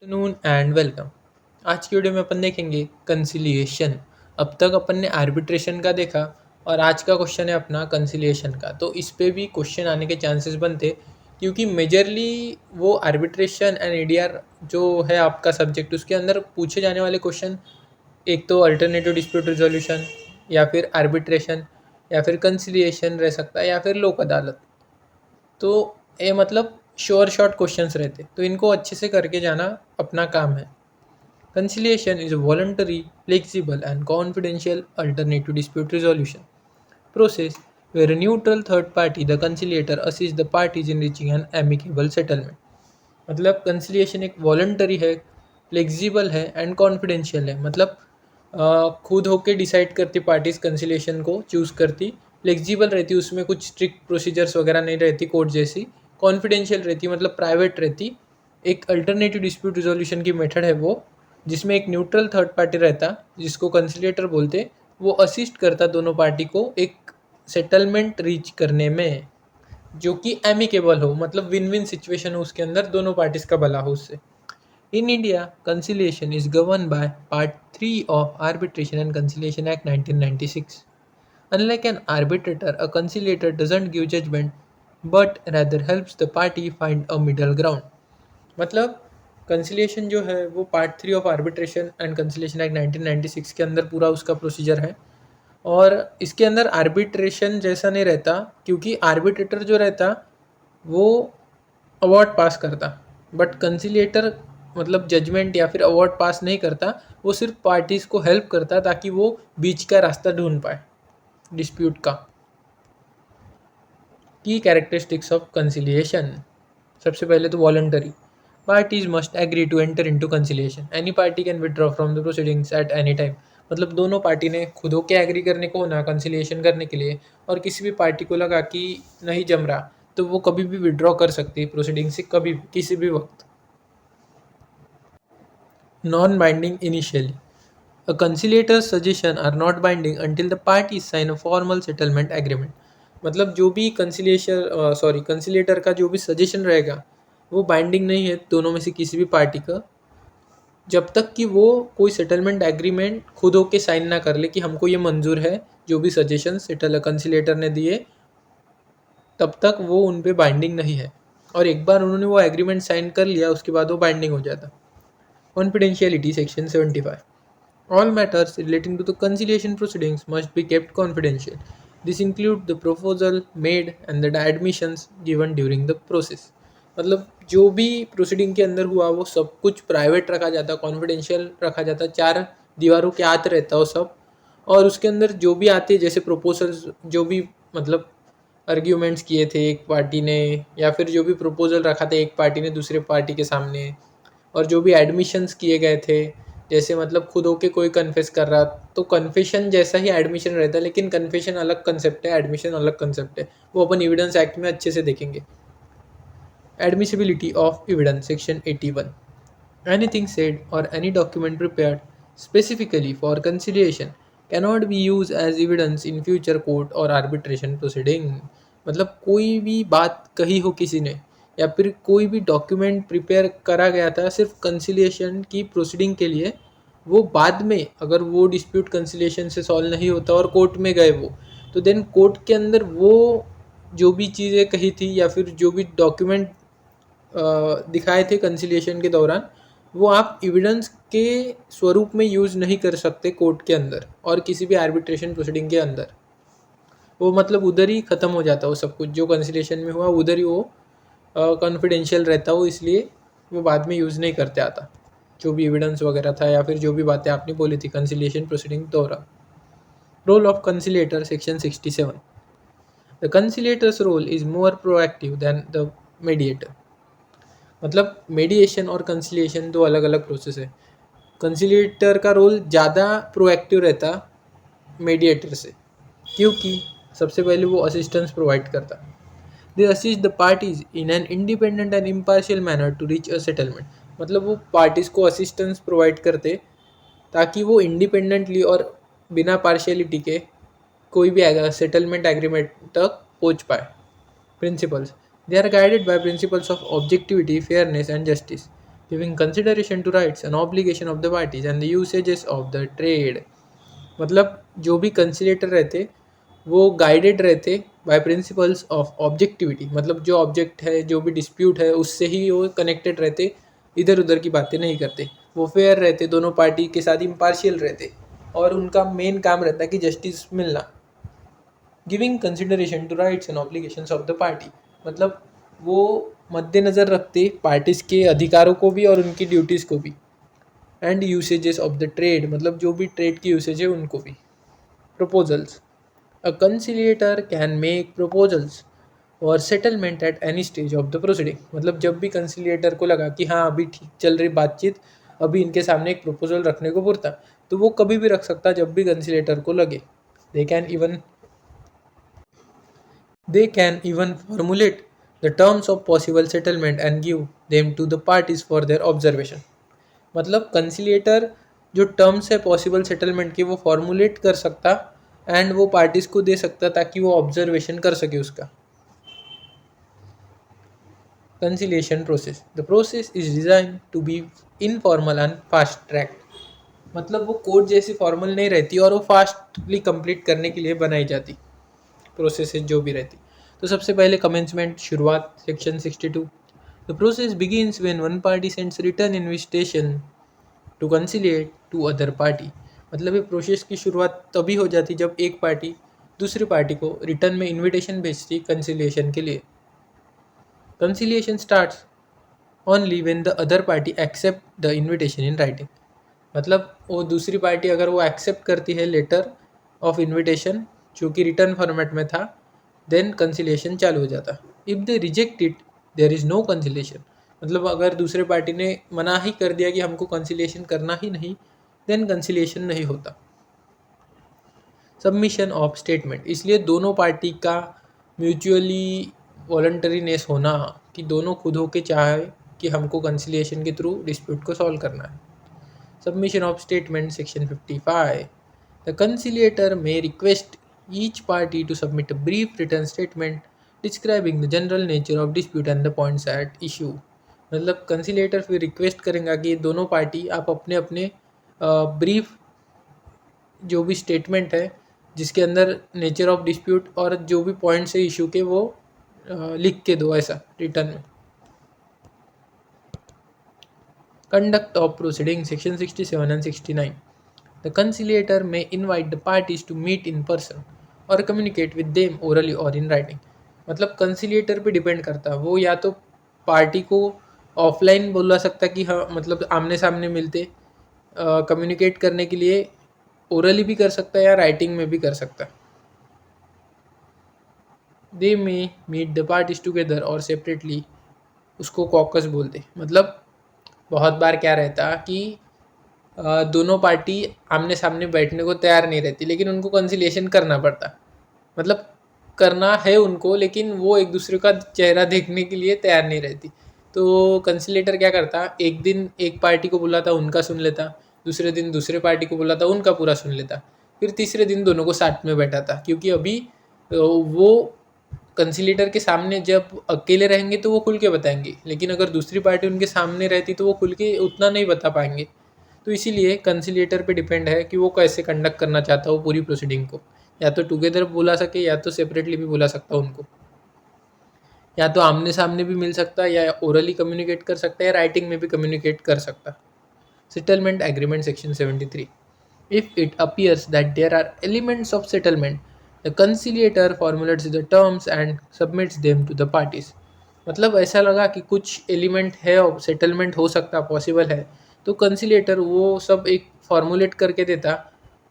Afternoon and welcome. आज की video में अपन देखेंगे कंसिलिएशन। अब तक अपन ने आर्बिट्रेशन का देखा और आज का क्वेश्चन है अपना कंसिलिएशन का। तो इस पे भी क्वेश्चन आने के चांसेस बनते, क्योंकि मेजरली वो आर्बिट्रेशन एंड एडीआर जो है आपका सब्जेक्ट, उसके अंदर पूछे जाने वाले क्वेश्चन एक तो अल्टरनेटिव डिस्प्यूट रिजोल्यूशन, या फिर आर्बिट्रेशन, या फिर कंसिलिएशन रह सकता है, या फिर लोक अदालत। तो ये मतलब श्योर शॉर्ट क्वेश्चंस रहते, तो इनको अच्छे से करके जाना अपना काम है। Conciliation is a voluntary, flexible and confidential alternative dispute resolution process where a neutral third party, the conciliator, assists the parties in reaching an amicable settlement। मतलब कंसिलिएशन एक वॉलंटरी है, फ्लेक्सिबल है एंड कॉन्फिडेंशियल है। मतलब खुद होके decide करती parties conciliation को चूज़ करती, फ्लेक्सिबल रहती, उसमें कुछ स्ट्रिक्ट प्रोसीजर्स वगैरह नहीं रहती कोर्ट जैसी, कॉन्फिडेंशियल रहती मतलब प्राइवेट रहती। एक अल्टरनेटिव डिस्प्यूट रिजोल्यूशन की मेथड है वो, जिसमें एक न्यूट्रल थर्ड पार्टी रहता जिसको कंसिलिएटर बोलते, वो असिस्ट करता दोनों पार्टी को एक सेटलमेंट रीच करने में, जो कि एमिकेबल हो, मतलब विन विन सिचुएशन हो, उसके अंदर दोनों पार्टीज का भला हो उससे। In India conciliation is govern by part 3 of arbitration and conciliation act 1996। Unlike an arbitrator, a conciliator doesn't give judgment but rather helps the party find a middle ground। मतलब conciliation जो है वो part 3 of arbitration and conciliation act 1996 के अंदर पूरा उसका procedure है। और इसके अंदर आर्बिट्रेशन जैसा नहीं रहता, क्योंकि आर्बिट्रेटर जो रहता वो अवार्ड पास करता, बट कंसिलिएटर मतलब जजमेंट या फिर अवार्ड पास नहीं करता, वो सिर्फ पार्टीज़ को हेल्प करता ताकि वो बीच का रास्ता ढूंढ पाए डिस्प्यूट का। की कैरेक्टरिस्टिक्स ऑफ कंसिलिएशन, सबसे पहले तो voluntary. Parties must agree to enter into conciliation, any party can withdraw from the proceedings at any time. मतलब दोनों पार्टी ने खुद होके एग्री करने को होना कंसिलिएशन करने के लिए, और किसी भी पार्टी को लगा कि नहीं जम रहा तो वो कभी भी विड्रॉ कर सकती है प्रोसीडिंग से, कभी भी किसी भी वक्त। Non binding initially, a conciliator's suggestion are not binding until the parties sign a formal settlement agreement। मतलब जो भी कंसिलिएटर का जो भी सजेशन रहेगा वो बाइंडिंग नहीं है दोनों में से किसी भी पार्टी का, जब तक कि वो कोई सेटलमेंट एग्रीमेंट खुद होके साइन ना कर ले कि हमको ये मंजूर है, जो भी सजेशन सेटल कंसिलिएटर ने दिए, तब तक वो उन पे बाइंडिंग नहीं है। और एक बार उन्होंने वो एग्रीमेंट साइन कर लिया उसके बाद वो बाइंडिंग हो जाता। Confidentiality section 75। All matters relating to the conciliation proceedings must be kept confidential. This includes the proposal made and the admissions given during the process। मतलब जो भी प्रोसीडिंग के अंदर हुआ वो सब कुछ प्राइवेट रखा जाता, कॉन्फिडेंशियल रखा जाता, चार दीवारों के आत रहता वो सब। और उसके अंदर जो भी आते जैसे प्रपोजल्स, जो भी मतलब आर्ग्यूमेंट्स किए थे एक पार्टी ने, या फिर जो भी प्रपोजल रखा था एक पार्टी ने दूसरे पार्टी के सामने, और जो भी एडमिशन्स किए गए थे, जैसे मतलब खुद होके कोई कन्फेस कर रहा, तो कन्फेशन जैसा ही एडमिशन रहता है, लेकिन कन्फेशन अलग कंसेप्ट है, एडमिशन अलग कंसेप्ट है, वो अपन एविडेंस एक्ट में अच्छे से देखेंगे। Admissibility of evidence section 81। Anything said और any document prepared specifically for conciliation cannot be use as evidence in future court और आर्बिट्रेशन प्रोसीडिंग। मतलब कोई भी बात कही हो किसी ने, या फिर कोई भी डॉक्यूमेंट प्रिपेयर करा गया था सिर्फ कंसिलिएशन की प्रोसीडिंग के लिए, वो बाद में अगर वो डिस्प्यूट कंसिलिएशन से सॉल्व नहीं होता और कोर्ट में गए वो, तो देन कोर्ट के अंदर वो जो भी चीज़ें कही थी या फिर जो भी डॉक्यूमेंट दिखाए थे कंसिलिएशन के दौरान, वो आप एविडेंस के स्वरूप में यूज़ नहीं कर सकते कोर्ट के अंदर और किसी भी आर्बिट्रेशन प्रोसीडिंग के अंदर। वो मतलब उधर ही ख़त्म हो जाता वो सब कुछ जो कंसिलिएशन में हुआ, उधर ही वो कॉन्फिडेंशियल रहता हो, इसलिए वो बाद में यूज़ नहीं करते आता जो भी एविडेंस वगैरह था, या फिर जो भी बातें आपने बोली थी कंसिलिएशन प्रोसीडिंग दौरान। Role of conciliator section 67। The conciliator's role is more proactive than the mediator. मतलब मेडिएशन और कंसिलिएशन दो अलग अलग प्रोसेस है। कंसिलिएटर का रोल ज़्यादा प्रोएक्टिव रहता मीडिएटर से, क्योंकि सबसे पहले वो असिस्टेंस प्रोवाइड करता। They assist the parties in an independent and impartial manner to reach a settlement. मतलब वो पार्टीज़ को असिस्टेंस प्रोवाइड करते ताकि वो इंडिपेंडेंटली और बिना पार्शियलिटी के कोई भी सेटलमेंट एग्रीमेंट तक पहुँच पाए। Principles, they are guided by principles of objectivity, fairness and justice। Giving consideration to rights and obligation of the parties and the usages of the trade. मतलब जो भी कंसिलेटर रहते वो गाइडेड रहते बाय प्रिंसिपल्स ऑफ ऑब्जेक्टिविटी, मतलब जो object है जो भी डिस्प्यूट है उससे ही वो कनेक्टेड रहते, इधर उधर की बातें नहीं करते। वो फेयर रहते, दोनों पार्टी के साथ इम्पार्शियल रहते और उनका मेन काम रहता है कि जस्टिस मिलना। Giving consideration to rights and obligations of the party, मतलब वो मद्देनज़र रखते पार्टीज के अधिकारों को भी और उनकी ड्यूटीज़ को भी। And usages of the trade, मतलब जो भी ट्रेड की यूसेज है उनको भी। Proposals, a conciliator can make proposals और settlement at any stage of the proceeding, मतलब जब भी कंसिलिएटर को लगा कि हाँ अभी ठीक चल रही बातचीत, अभी इनके सामने एक प्रपोजल रखने को पुरता, तो वो कभी भी रख सकता जब भी कंसिलिएटर को लगे। They can even They can even formulate the terms of possible settlement and give them to the parties for their observation। मतलब कंसिलिएटर जो टर्म्स है पॉसिबल सेटलमेंट के वो फॉर्मुलेट कर सकता एंड वो पार्टीज को दे सकता ताकि वो ऑब्जर्वेशन कर सके उसका। Conciliation process, the process is design to be informal and fast track, मतलब वो कोर्ट जैसी फॉर्मल नहीं रहती और वो फास्टली कंप्लीट करने के लिए बनाई जाती प्रोसेस जो भी रहती। तो सबसे पहले कमेंसमेंट, शुरुआत, section 62। The process begins when one party sends written invitation to conciliate to other party, मतलब ये प्रोसेस की शुरुआत तभी हो जाती जब एक पार्टी दूसरी पार्टी को रिटर्न में इन्विटेशन भेजती कंसिलिएशन के लिए। Conciliation starts only when the other party accept the invitation in writing, मतलब वो दूसरी पार्टी अगर वो एक्सेप्ट करती है लेटर ऑफ इन्विटेशन जो कि रिटर्न फॉर्मेट में था, देन कंसिलिएशन चालू हो जाता। If they reject it there is no conciliation, मतलब अगर दूसरे पार्टी ने मना ही कर दिया कि हमको कंसिलिएशन करना ही नहीं, देन कंसिलिएशन नहीं होता। सबमिशन ऑफ स्टेटमेंट, इसलिए दोनों पार्टी का म्यूचुअली वॉलंटरीनेस होना कि दोनों खुद होके चाहे कि हमको कंसिलिएशन के थ्रू डिस्प्यूट को सॉल्व करना है। Submission of statement, section 55. The conciliator may request each party to submit a brief written statement describing the general nature of dispute and the points at issue। मतलब कंसिलेटर फिर request करेंगे कि दोनों party आप अपने अपने ब्रीफ जो भी स्टेटमेंट है जिसके अंदर नेचर ऑफ डिस्प्यूट और जो भी पॉइंट्स है इशू के वो लिख के दो ऐसा रिटर्न में। Conduct of proceedings, section 67 and 69. The conciliator may invite the parties to meet in person or communicate with them orally or in writing। मतलब कंसिलिएटर पे डिपेंड करता है, वो या तो पार्टी को ऑफलाइन बोला सकता कि हाँ मतलब आमने सामने मिलते कम्युनिकेट करने के लिए, ओरली भी कर सकता है या राइटिंग में भी कर सकता है। They may meet the parties together और सेपरेटली, उसको कॉकस बोलते। मतलब बहुत बार क्या रहता कि दोनों पार्टी आमने सामने बैठने को तैयार नहीं रहती लेकिन उनको कंसिलिएशन करना पड़ता, मतलब करना है उनको लेकिन वो एक दूसरे का चेहरा देखने के लिए तैयार नहीं रहती। तो कंसिलेटर क्या करता, एक दिन एक पार्टी को बुलाता उनका सुन लेता, दूसरे दिन दूसरे पार्टी को बुलाता उनका पूरा सुन लेता, फिर तीसरे दिन दोनों को साथ में बैठाता, क्योंकि अभी वो कंसिलेटर के सामने जब अकेले रहेंगे तो वो खुल के बताएंगे, लेकिन अगर दूसरी पार्टी उनके सामने रहती तो वो खुल के उतना नहीं बता पाएंगे। तो इसीलिए कंसिलेटर पे डिपेंड है कि वो कैसे कंडक्ट करना चाहता हो पूरी प्रोसीडिंग को, या तो टुगेदर बुला सके या तो सेपरेटली भी बुला सकता उनको, या तो आमने सामने भी मिल सकता या ओरली कम्युनिकेट कर सकता है या राइटिंग में भी कम्युनिकेट कर सकता। Settlement agreement, section 73। If it appears that there are elements of settlement, the conciliator formulates the terms and submits them to the parties. मतलब ऐसा लगा कि कुछ एलिमेंट है और सेटलमेंट हो सकता पॉसिबल है, तो कंसिलिएटर वो सब एक फॉर्मुलेट करके देता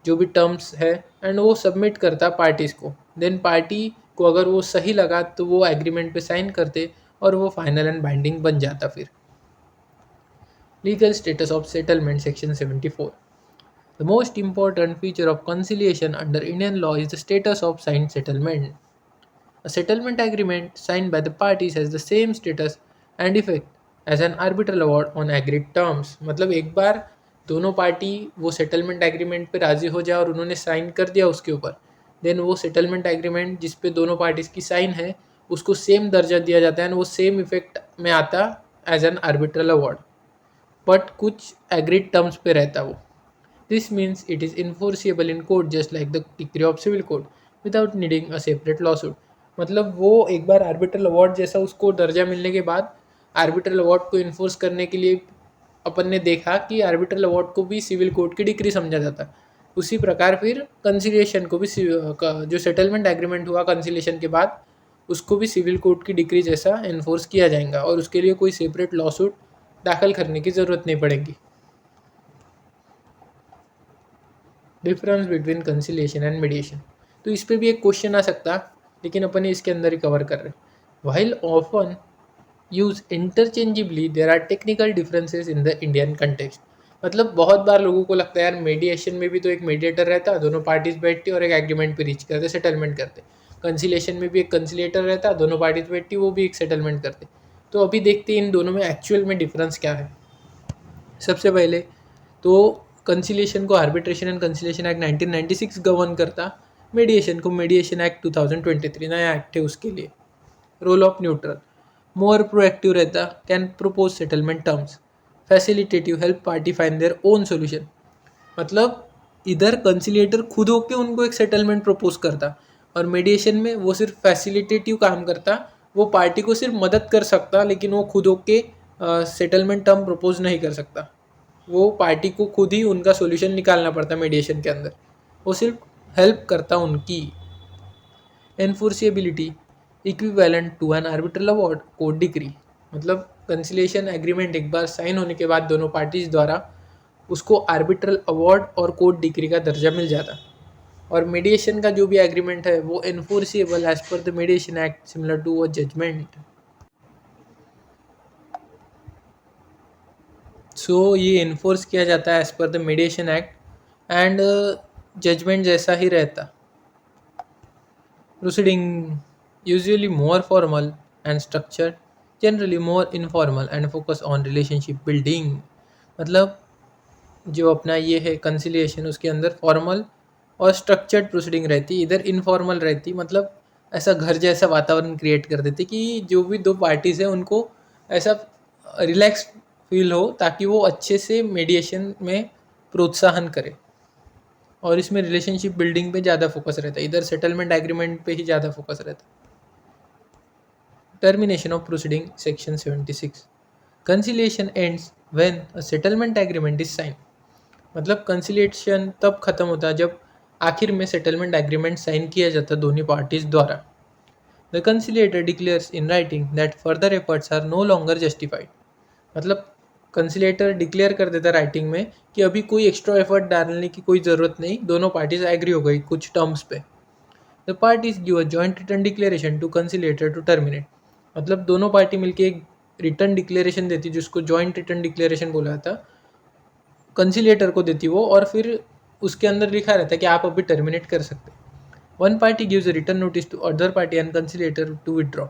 जो भी टर्म्स है एंड वो सबमिट करता पार्टीज़ को। देन पार्टी को अगर वो सही लगा तो वो एग्रीमेंट पे साइन करते और वो फाइनल एंड बाइंडिंग बन जाता फिर। Legal status of settlement, section 74। The most important feature of conciliation under Indian law is the status of signed settlement. A settlement agreement signed by the parties has the same status and effect as an arbitral award on agreed terms। मतलब एक बार दोनों party वो settlement agreement पे राज़ी हो जाए और उन्होंने साइन कर दिया उसके ऊपर, देन वो सेटलमेंट एग्रीमेंट जिस पे दोनों पार्टीज़ की साइन है उसको सेम दर्जा दिया जाता है एंड वो सेम इफेक्ट में आता as an arbitral award. But कुछ एग्रीड टर्म्स पे रहता वो। This means it is enforceable in court just like the degree of civil code without needing a separate lawsuit. मतलब वो एक बार आर्बिट्रल अवार्ड जैसा उसको दर्जा मिलने के बाद आर्बिट्रल अवार्ड को इन्फोर्स करने के लिए अपन ने देखा कि आर्बिट्रल अवार्ड को भी सिविल कोर्ट की डिग्री समझा जाता है। उसी प्रकार फिर कंसिलिएशन को भी जो सेटलमेंट एग्रीमेंट हुआ कंसिलिएशन के बाद उसको भी सिविल कोर्ट की डिग्री जैसा इन्फोर्स किया जाएगा और उसके लिए कोई सेपरेट लॉसूट दाखिल करने की ज़रूरत नहीं पड़ेगी। Difference between conciliation and mediation, तो इस पर भी एक क्वेश्चन आ सकता, लेकिन अपन इसके अंदर ही कवर कर रहे हैं। While often use interchangeably there are technical differences in the Indian context. मतलब बहुत बार लोगों को लगता है यार मीडिएशन में भी तो एक मीडिएटर रहता, दोनों पार्टीज बैठती और एक एग्रीमेंट पे रीच करते, सेटलमेंट करते। कंसिलिएशन में भी एक कंसिलेटर रहता, दोनों पार्टीज बैठती, वो भी एक सेटलमेंट करते। तो अभी देखते हैं इन दोनों में एक्चुअल में डिफरेंस क्या है। सबसे पहले तो कंसिलिएशन को arbitration and conciliation act 1996 govern करता, मीडिएशन को मीडिएशन एक्ट 2023 नया एक्ट है उसके लिए। Role of neutral, more proactive रहता, can propose settlement terms, facilitative, help party find their own solution. मतलब इधर कंसिलिएटर खुद होके उनको एक सेटलमेंट प्रपोज करता और मीडिएशन में वो सिर्फ फैसिलिटेटिव काम करता, वो पार्टी को सिर्फ मदद कर सकता लेकिन वो खुद होके सेटलमेंट टर्म प्रपोज नहीं कर सकता। वो पार्टी को खुद ही उनका सोल्यूशन निकालना पड़ता मीडिएशन के अंदर, वो सिर्फ हेल्प करता उनकी। Enforceability, equivalent to an arbitral award court decree. मतलब कंसिलिएशन एग्रीमेंट एक बार साइन होने के बाद दोनों पार्टीज द्वारा उसको आर्बिट्रल अवार्ड और कोर्ट डिग्री का दर्जा मिल जाता। और मीडिएशन का जो भी एग्रीमेंट है वो enforceable as per the mediation act similar to a judgment. So ये इन्फोर्स किया जाता है as per the mediation act and judgment जैसा ही रहता। Proceeding usually more formal and structured, generally more informal and focus on relationship building. मतलब जो अपना ये है कंसिलिएशन उसके अंदर फॉर्मल और स्ट्रक्चर्ड प्रोसीडिंग रहती, इधर इनफॉर्मल रहती। मतलब ऐसा घर जैसा वातावरण क्रिएट कर देती कि जो भी दो पार्टीज़ हैं उनको ऐसा रिलैक्स फील हो ताकि वो अच्छे से मीडिएशन में प्रोत्साहन करे। और इसमें रिलेशनशिप बिल्डिंग पे ज़्यादा फोकस रहता है, इधर सेटलमेंट एग्रीमेंट पे ही ज़्यादा फोकस रहता है। Termination of proceeding section 76, conciliation ends when a settlement agreement is sine. मतलब कंसिलिएशन तब खत्म होता है जब आखिर में सेटलमेंट एग्रीमेंट साइन किया जाता है दोनों पार्टीज द्वारा। The conciliator declares in writing that further efforts are no longer justified. मतलब कंसिलेटर डिक्लेयर कर देता राइटिंग में कि अभी कोई एक्स्ट्रा एफर्ट डालने की कोई ज़रूरत नहीं, दोनों पार्टीज एग्री हो गई कुछ टर्म्स पे। The parties give a joint written declaration to conciliator to terminate. मतलब दोनों पार्टी मिलके एक रिटर्न डिक्लेरेशन देती जिसको जॉइंट रिटर्न डिक्लेरेशन बोला था, कंसिलेटर को देती वो, और फिर उसके अंदर लिखा रहता है कि आप अभी टर्मिनेट कर सकते। One party gives a written notice to other party and conciliator to withdraw.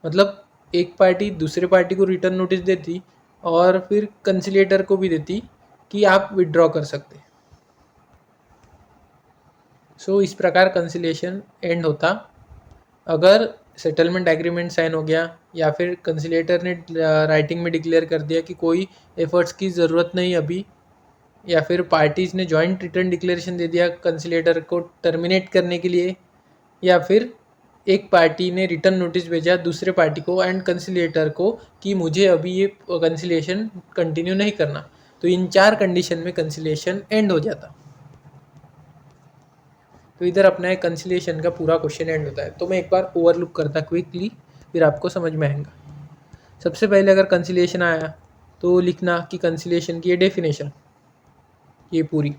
मतलब एक पार्टी दूसरे पार्टी को रिटर्न नोटिस देती और फिर कंसिलेटर को भी देती कि आप विदड्रॉ कर सकते। सो इस प्रकार कंसिलिएशन एंड होता अगर सेटलमेंट एग्रीमेंट साइन हो गया या फिर कंसिलेटर ने राइटिंग में डिक्लेयर कर दिया कि कोई एफर्ट्स की ज़रूरत नहीं अभी, या फिर पार्टीज़ ने जॉइंट रिटर्न डिक्लेरेशन दे दिया कंसिलेटर को टर्मिनेट करने के लिए, या फिर एक पार्टी ने रिटर्न नोटिस भेजा दूसरे पार्टी को एंड कंसिलेटर को कि मुझे अभी ये कंसिलिएशन कंटिन्यू नहीं करना। तो इन चार कंडीशन में कंसिलिएशन एंड हो जाता। तो इधर अपना एक कंसिलिएशन का पूरा क्वेश्चन एंड होता है। तो मैं एक बार ओवरलुक करता क्विकली, फिर आपको समझ में आएगा। सबसे पहले अगर कंसिलिएशन आया तो लिखना कि कंसिलिएशन की ये डेफिनेशन, ये पूरी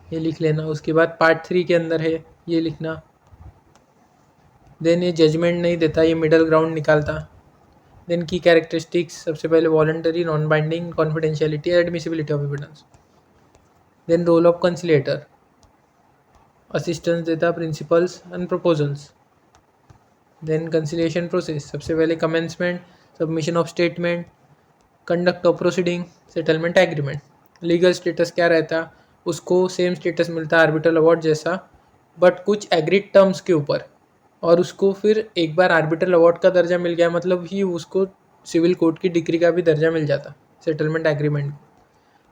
ये लिख लेना। उसके बाद पार्ट 3 के अंदर है ये लिखना। देन ये जजमेंट नहीं देता, ये मिडल ग्राउंड निकालता। देन की कैरेक्टरिस्टिक्स, सबसे पहले voluntary, non binding, confidentiality, admissibility of evidence. Then role of conciliator, assistance देता, principles and proposals. Then conciliation process, सबसे पहले commencement, submission of statement, conduct of proceeding, settlement agreement. Legal status क्या रहता, उसको same status मिलता arbitral award जैसा but कुछ agreed terms के ऊपर, और उसको फिर एक बार आर्बिट्रल अवार्ड का दर्जा मिल गया मतलब ही उसको सिविल कोर्ट की डिग्री का भी दर्जा मिल जाता सेटलमेंट एग्रीमेंट को।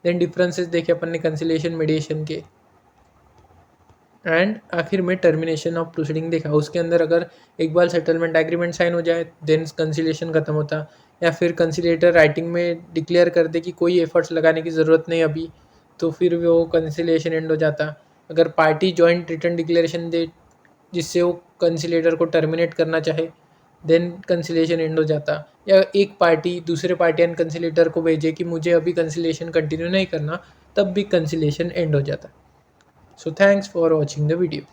देन डिफरेंसेस देखे अपन ने कंसिलिएशन मीडिएशन के, एंड आखिर में टर्मिनेशन ऑफ प्रोसीडिंग देखा। उसके अंदर अगर एक बार सेटलमेंट एग्रीमेंट साइन हो जाए देन कंसिलिएशन खत्म होता, या फिर कंसिलिएटर राइटिंग में डिक्लेयर कर दे कि कोई एफर्ट्स लगाने की ज़रूरत नहीं अभी, तो फिर वो कंसिलिएशन एंड हो जाता। अगर पार्टी जॉइंट रिटर्न डिक्लेरेशन दे जिससे वो कंसिलिएटर को टर्मिनेट करना चाहे देन कंसिलिएशन एंड हो जाता, या एक पार्टी दूसरे पार्टी एंड कंसिलिएटर को भेजे कि मुझे अभी कंसिलिएशन कंटिन्यू नहीं करना, तब भी कंसिलिएशन एंड हो जाता। So thanks for watching the video.